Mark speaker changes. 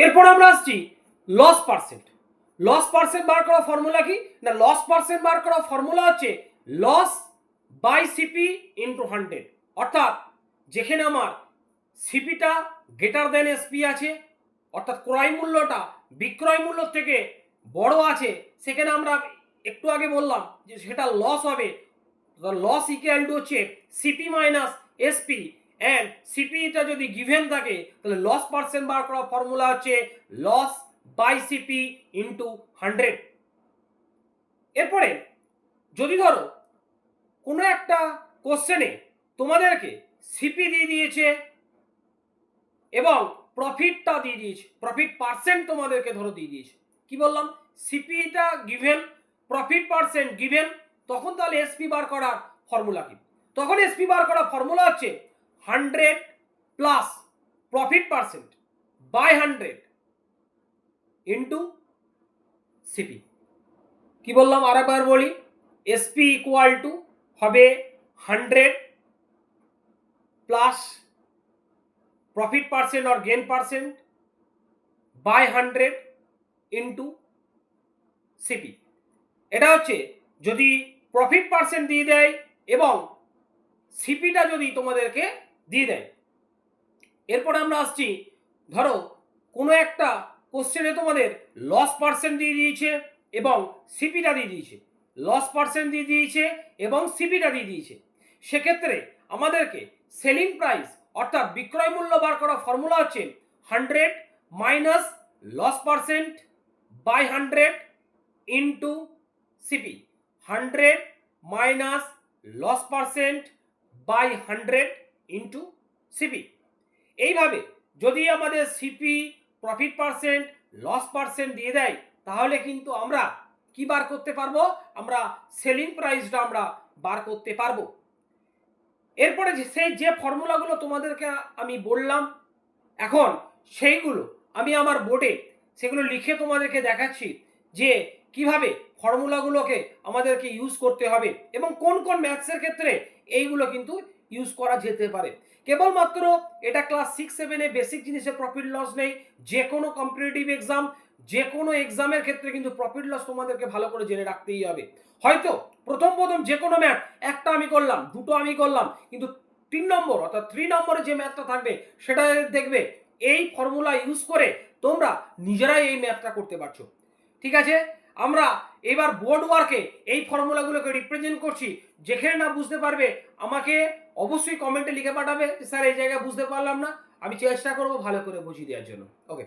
Speaker 1: এরপর আমরা আসছি লস পার্সেন্ট। লস পার্সেন্ট বার করা ফর্মুলা কি না, লস পার্সেন্ট বার করা ফর্মুলা হচ্ছে লস বাই সিপি ইন্টু 100। অর্থাৎ যেখানে আমার সিপিটা গ্রেটার দেন এসপি আছে, অর্থাৎ ক্রয় মূল্যটা বিক্রয় মূল্য থেকে বড় আছে, সেখানে আমরা একটু আগে বললাম যে সেটা লস হবে। লস ইকুয়াল টু হচ্ছে সিপি মাইনাস এসপি, অ্যান্ড সিপিটা যদি গিভেন থাকে তাহলে লস পার্সেন্ট বার করা ফর্মুলা হচ্ছে লস বাই সিপি ইন্টু 100। এরপরে যদি ধরো কোনো একটা কোশ্চেনে তোমাদেরকে সিপি দিয়ে দিয়েছে এবং প্রফিটটা দিয়ে দিয়েছে, প্রফিট পার্সেন্ট তোমাদেরকে ধরো দিয়ে দিয়েছে, কি বললাম, সিপিটা গিভেন, প্রফিট পার্সেন্ট গিভেন, তখন তাহলে এসপি বার করার ফর্মুলা কি? তখন এসপি বার করার ফর্মুলা হচ্ছে 100 plus profit percent by 100 into CP. কি বললাম আরেকবার বলি, এসপি ইকুয়াল টু হবে 100 plus profit percent or gain percent by 100 into CP. এটা হচ্ছে যদি প্রফিট পার্সেন্ট দিয়ে দেয় এবং সিপিটা যদি তোমাদেরকে দিয়ে দেয়। এরপরে আমরা আসছি, ধরো কোনো একটা কোশ্চেনে তোমাদের লস পার্সেন্ট দিয়ে দিয়েছে এবং সিপিটা দিয়ে দিয়েছে, লস পার্সেন্ট দিয়ে দিয়েছে এবং সিপিটা দিয়ে দিয়েছে, সেক্ষেত্রে আমাদেরকে সেলিং প্রাইস অর্থাৎ বিক্রয় মূল্য বার করা ফর্মুলা হচ্ছে 100 minus loss percent by 100 into CP. 100 minus loss percent by 100 into CP. এইভাবে যদি আমাদের CP, profit percent, loss percent দিয়ে দেয় তাহলে কিন্তু আমরা কি বার করতে পারবো, আমরা সেলিং প্রাইসটা আমরা বার করতে পারবো। এরপরে সেই যে ফর্মুলাগুলো তোমাদেরকে আমি বললাম এখন সেইগুলো আমি আমার বোর্ডে সেগুলো লিখে তোমাদেরকে দেখাচ্ছি যে কিভাবে ফর্মুলাগুলোকে আমাদেরকে ইউজ করতে হবে এবং কোন কোন ম্যাথসের ক্ষেত্রে এইগুলো কিন্তু ইউজ করা যেতে পারে। কেবলমাত্র এটা ক্লাস 6-7-এ বেসিক জিনিসের প্রফিট লস নেই, যে কোনো কম্পিটিটিভ এক্সাম, যে কোনো এক্সামের ক্ষেত্রে কিন্তু প্রফিট লস তোমাদেরকে ভালো করে জেনে রাখতেই হবে। হয়তো প্রথম যে কোনো ম্যাথ একটা আমি করলাম, দুটো আমি করলাম, কিন্তু 3 নম্বর অর্থাৎ 3 নম্বরে যে ম্যাথটা থাকবে সেটা দেখবে এই ফর্মুলা ইউজ করে তোমরা নিজেরাই এই ম্যাথটা করতে পারছো। ঠিক আছে, আমরা এবার বোর্ড ওয়ার্কে এই ফর্মুলাগুলোকে রিপ্রেজেন্ট করছি। যেখানে না বুঝতে পারবে আমাকে অবশ্যই কমেন্টে লিখে পাঠাবে স্যার এই জায়গায় বুঝতে পারলাম না, আমি চেষ্টা করব ভালো করে বুঝিয়ে দেওয়ার জন্য। ওকে।